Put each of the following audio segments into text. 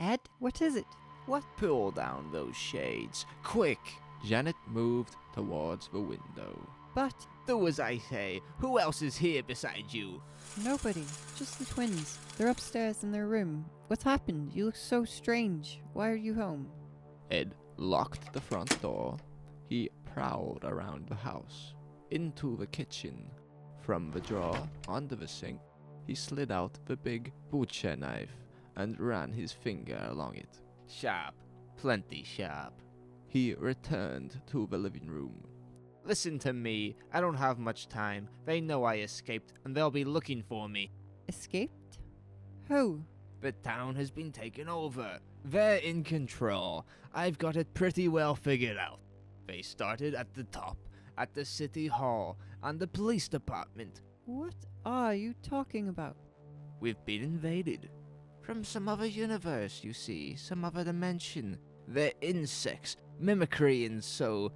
Ed, what is it? What? Pull down those shades, quick! Janet moved towards the window. But Do as I say. Who else is here beside you? nobody, just the twins. They're upstairs in their room. What's happened? You look so strange. Why are you home? Ed locked the front door. He prowled around the house, into the kitchen. From the drawer under the sink, he slid out the big butcher knife and ran his finger along it. Sharp, plenty sharp. He returned to the living room. Listen to me, I don't have much time. They know I escaped, and they'll be looking for me. Escaped? Who? The town has been taken over. They're in control. I've got it pretty well figured out. They started at the top, at the city hall, and the police department. What are you talking about? We've been invaded. From some other universe, you see, some other dimension. They're insects, mimicry and so...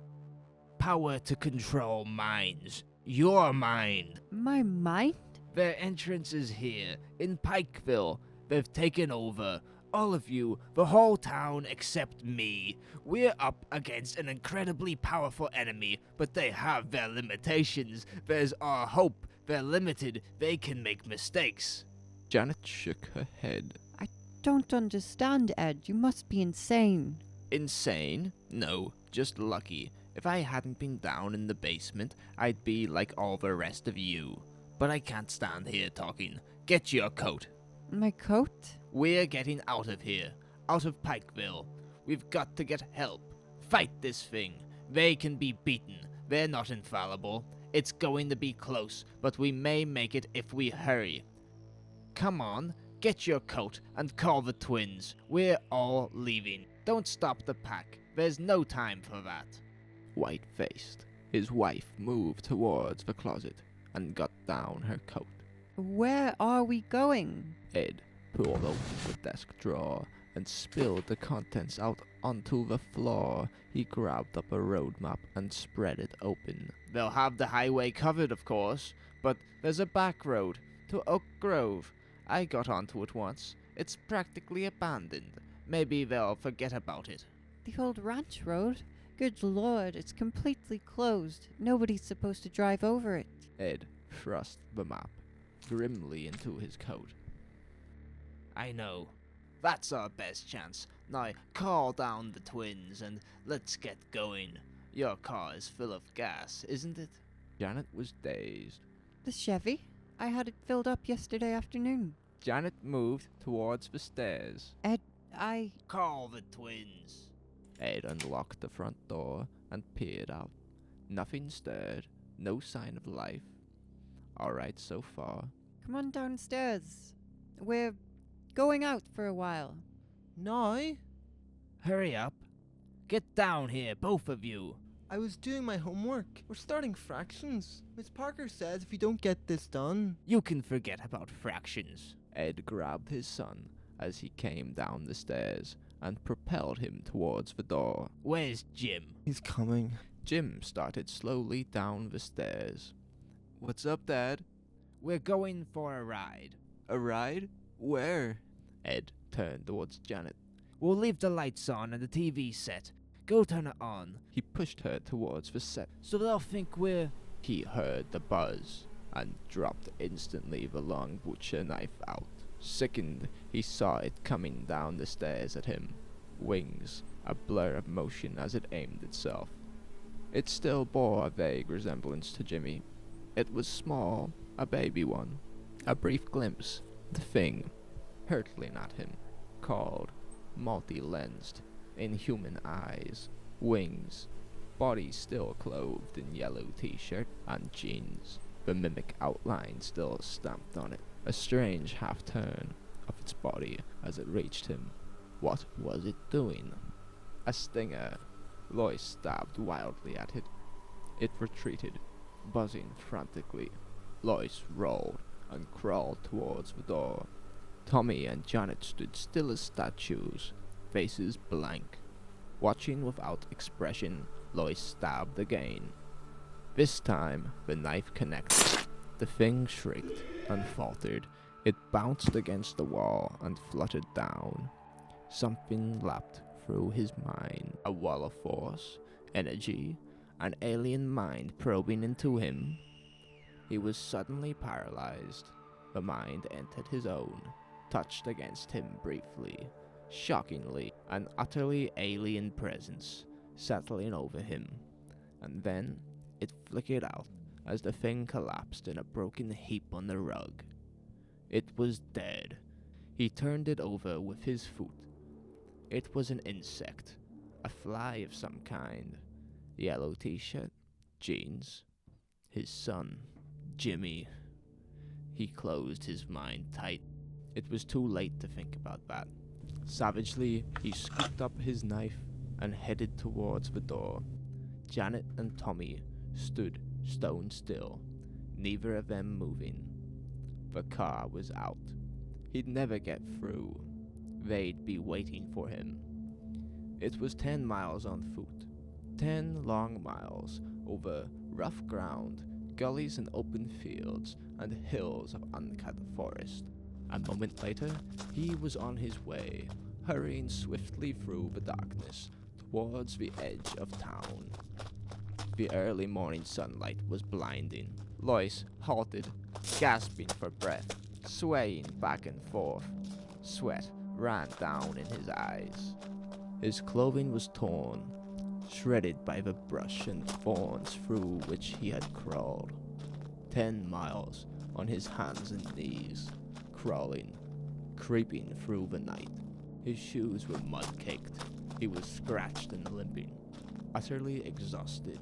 power to control minds. Your mind. My mind? Their entrance is here, in Pikeville. They've taken over. All of you, the whole town except me. We're up against an incredibly powerful enemy, but they have their limitations. There's our hope. They're limited. They can make mistakes. Janet shook her head. I don't understand, Ed. You must be insane. Insane? No, just lucky. If I hadn't been down in the basement, I'd be like all the rest of you. But I can't stand here talking. Get your coat. My coat? We're getting out of here. Out of Pikeville. We've got to get help. Fight this thing. They can be beaten. They're not infallible. It's going to be close, but we may make it if we hurry. Come on, get your coat and call the twins. We're all leaving. Don't stop the pack. There's no time for that. White-faced, his wife moved towards the closet and got down her coat. Where are we going? Ed pulled open the desk drawer and spilled the contents out onto the floor. He grabbed up a road map and spread it open. They'll have the highway covered, of course, but there's a back road to Oak Grove. I got onto it once. It's practically abandoned. Maybe they'll forget about it. The old ranch road? Good lord, it's completely closed. Nobody's supposed to drive over it. Ed thrust the map grimly into his coat. I know. That's our best chance. Now call down the twins and let's get going. Your car is full of gas, isn't it? Janet was dazed. The Chevy? I had it filled up yesterday afternoon. Janet moved towards the stairs. Ed, Call the twins. Ed unlocked the front door and peered out. Nothing stirred, no sign of life. All right so far. Come on downstairs. We're going out for a while. No, Hurry up. Get down here, both of you. I was doing my homework. We're starting fractions. Miss Parker says if you don't get this done... You can forget about fractions. Ed grabbed his son as he came down the stairs and propelled him towards the door. Where's Jim? He's coming. Jim started slowly down the stairs. What's up, Dad? We're going for a ride. A ride? Where? Ed turned towards Janet. We'll leave the lights on and the TV set. Go turn it on. He pushed her towards the set so they'll think we're... He heard the buzz and dropped instantly the long butcher knife out. Sickened, he saw it coming down the stairs at him. Wings, a blur of motion as it aimed itself. It still bore a vague resemblance to Jimmy. It was small, a baby one. A brief glimpse, the thing, hurtling at him, called, multi-lensed, inhuman eyes, wings, body still clothed in yellow t-shirt and jeans, the mimic outline still stamped on it. A strange half-turn of its body as it reached him. What was it doing? A stinger. Lois stabbed wildly at it. It retreated, buzzing frantically. Lois rolled and crawled towards the door. Tommy and Janet stood still as statues, faces blank. Watching without expression, Lois stabbed again. This time, the knife connected. The thing shrieked and faltered. It bounced against the wall and fluttered down. Something lapped through his mind, a wall of force, energy, an alien mind probing into him. He was suddenly paralyzed. The mind entered his own, touched against him briefly, shockingly, an utterly alien presence settling over him, and then it flickered out as the thing collapsed in a broken heap on the rug. It was dead. He turned it over with his foot. It was an insect, a fly of some kind. Yellow t-shirt, jeans. His son, Jimmy. He closed his mind tight. It was too late to think about that. Savagely, he scooped up his knife and headed towards the door. Janet and Tommy stood stone still, neither of them moving. The car was out. He'd never get through. They'd be waiting for him. It was 10 miles on foot. 10 long miles over rough ground, gullies and open fields, and hills of uncut forest. A moment later, he was on his way, hurrying swiftly through the darkness towards the edge of town. The early morning sunlight was blinding. Lois halted, gasping for breath, swaying back and forth. Sweat ran down in his eyes. His clothing was torn, shredded by the brush and thorns through which he had crawled. 10 miles on his hands and knees, crawling, creeping through the night. His shoes were mud-caked. He was scratched and limping, utterly exhausted.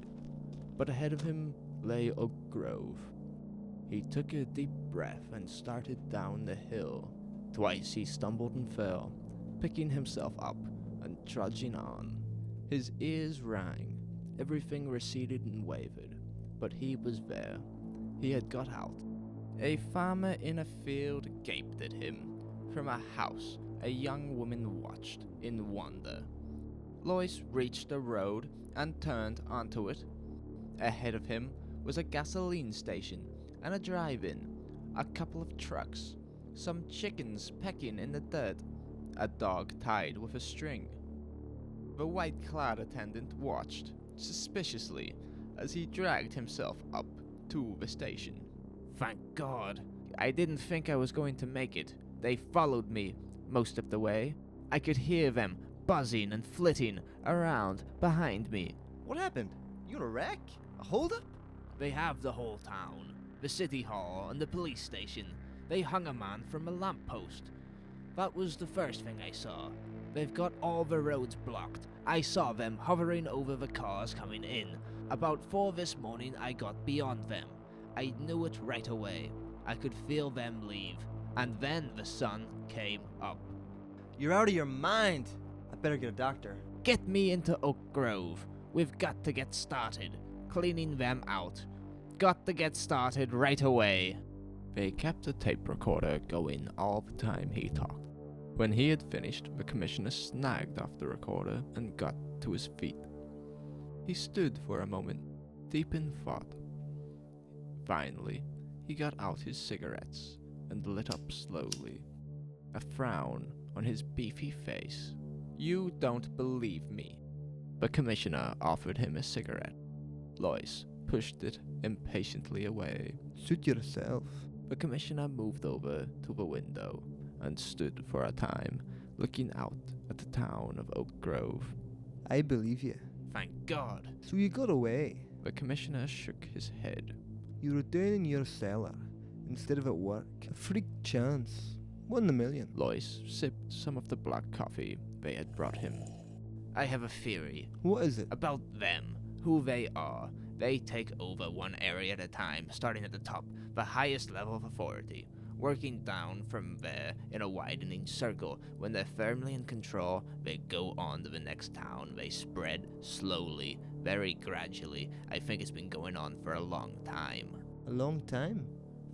But ahead of him lay Oak Grove. He took a deep breath and started down the hill. Twice he stumbled and fell, picking himself up and trudging on. His ears rang. Everything receded and wavered, but he was there. He had got out. A farmer in a field gaped at him. From a house, a young woman watched in wonder. Lois reached the road and turned onto it. Ahead of him was a gasoline station and a drive-in, a couple of trucks, some chickens pecking in the dirt, a dog tied with a string. The white-clad attendant watched, suspiciously, as he dragged himself up to the station. Thank God. I didn't think I was going to make it. They followed me most of the way. I could hear them buzzing and flitting around behind me. What happened? You in a wreck? A holdup? They have the whole town, the city hall and the police station. They hung a man from a lamppost. That was the first thing I saw. They've got all the roads blocked. I saw them hovering over the cars coming in. About 4 this morning I got beyond them. I knew it right away. I could feel them leave. And then the sun came up. You're out of your mind. I better get a doctor. Get me into Oak Grove. We've got to get started. Cleaning them out. Got to get started right away. They kept the tape recorder going all the time he talked. When he had finished, the commissioner snagged off the recorder and got to his feet. He stood for a moment, deep in thought. Finally, he got out his cigarettes and lit up slowly, a frown on his beefy face. You don't believe me. The commissioner offered him a cigarette. Lois pushed it impatiently away. Suit yourself. The commissioner moved over to the window and stood for a time, looking out at the town of Oak Grove. I believe you. Thank God. So you got away. The commissioner shook his head. You were down in your cellar instead of at work. A freak chance. 1 in a million. Lois sipped some of the black coffee they had brought him. I have a theory. What is it? About them. Who they are. They take over one area at a time, starting at the top, the highest level of authority, working down from there in a widening circle. When they're firmly in control, they go on to the next town. They spread slowly, very gradually. I think it's been going on for a long time. A long time?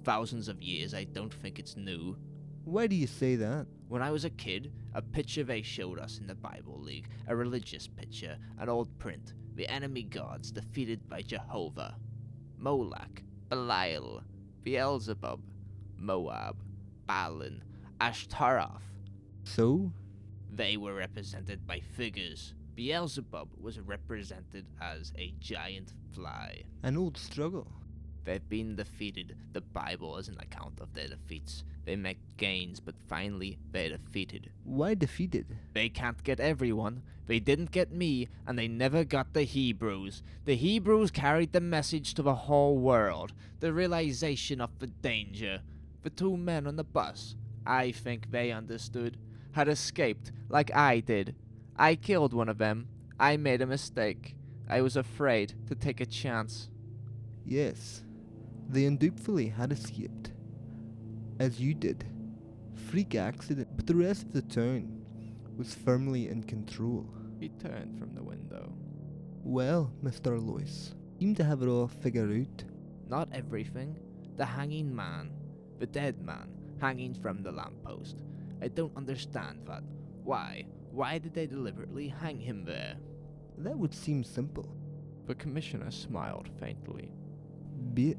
Thousands of years. I don't think it's new. Why do you say that? When I was a kid, a picture they showed us in the Bible League, a religious picture, an old print, the enemy gods defeated by Jehovah. Moloch, Belial, Beelzebub, Moab, Balin, Ashtaroth. So? They were represented by figures. Beelzebub was represented as a giant fly. An old struggle. They've been defeated. The Bible is an account of their defeats. They make gains, but finally they're defeated. Why defeated? They can't get everyone. They didn't get me, and they never got the Hebrews. The Hebrews carried the message to the whole world. The realization of the danger. The two men on the bus, I think they understood, had escaped like I did. I killed one of them. I made a mistake. I was afraid to take a chance. Yes, they undoubtedly had escaped. As you did. Freak accident, but the rest of the town was firmly in control. He turned from the window. Well, Mr. Lois, seem to have it all figured out. Not everything. The hanging man. The dead man, hanging from the lamppost. I don't understand that. Why? Why did they deliberately hang him there? That would seem simple. The commissioner smiled faintly. Bait.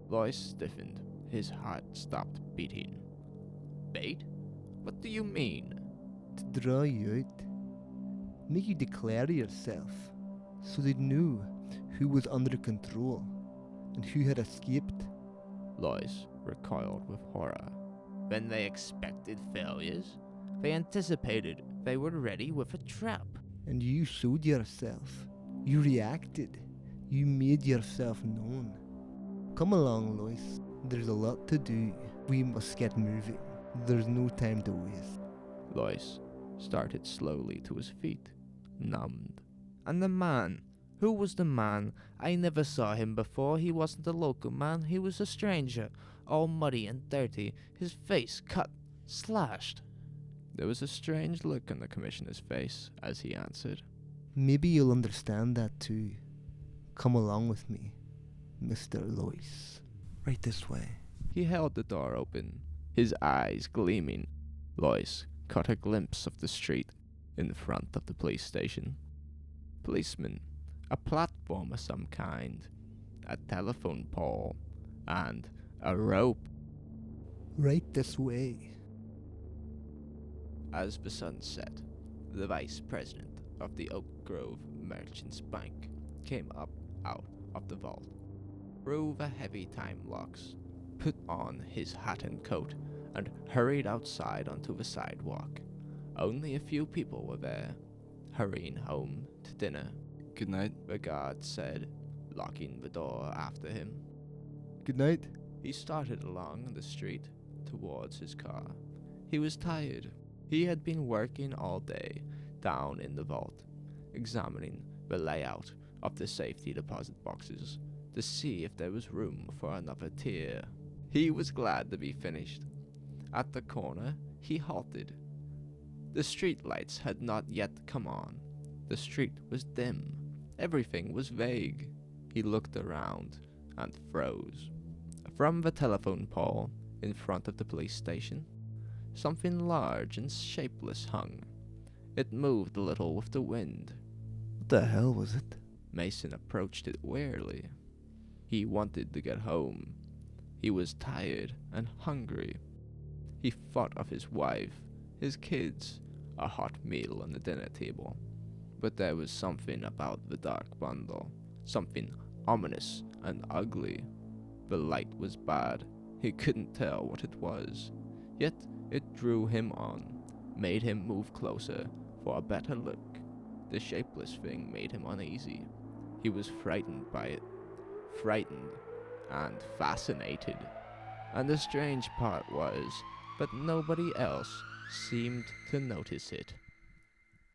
Lois stiffened. His heart stopped beating. Bait? What do you mean? To draw you out. Make you declare yourself, so they'd know who was under control, and who had escaped. Lois recoiled with horror. When they expected failures, they anticipated. They were ready with a trap. And you showed yourself. You reacted. You made yourself known. Come along, Lois. There's a lot to do. We must get moving. There's no time to waste. Lois started slowly to his feet, numbed. And the man? Who was the man? I never saw him before. He wasn't a local man. He was a stranger, all muddy and dirty, his face cut, slashed. There was a strange look on the commissioner's face as he answered. Maybe you'll understand that too. Come along with me, Mr. Lois. Right this way. He held the door open, his eyes gleaming. Lois caught a glimpse of the street in front of the police station. Policemen, a platform of some kind, a telephone pole, and a rope. Right this way. As the sun set, the vice president of the Oak Grove Merchants Bank came up out of the vault, threw the heavy time locks, put on his hat and coat, and hurried outside onto the sidewalk. Only a few people were there, hurrying home to dinner. Good night. The guard said, locking the door after him. Good night. He started along the street towards his car. He was tired. He had been working all day down in the vault, examining the layout of the safety deposit boxes to see if there was room for another tier. He was glad to be finished. At the corner, he halted. The street lights had not yet come on. The street was dim. Everything was vague. He looked around and froze. From the telephone pole in front of the police station, something large and shapeless hung. It moved a little with the wind. What the hell was it? Mason approached it warily. He wanted to get home. He was tired and hungry. He thought of his wife, his kids, a hot meal on the dinner table. But there was something about the dark bundle, something ominous and ugly. The light was bad. He couldn't tell what it was. Yet it drew him on, made him move closer for a better look. The shapeless thing made him uneasy. He was frightened by it. Frightened and fascinated. And the strange part was that nobody else seemed to notice it.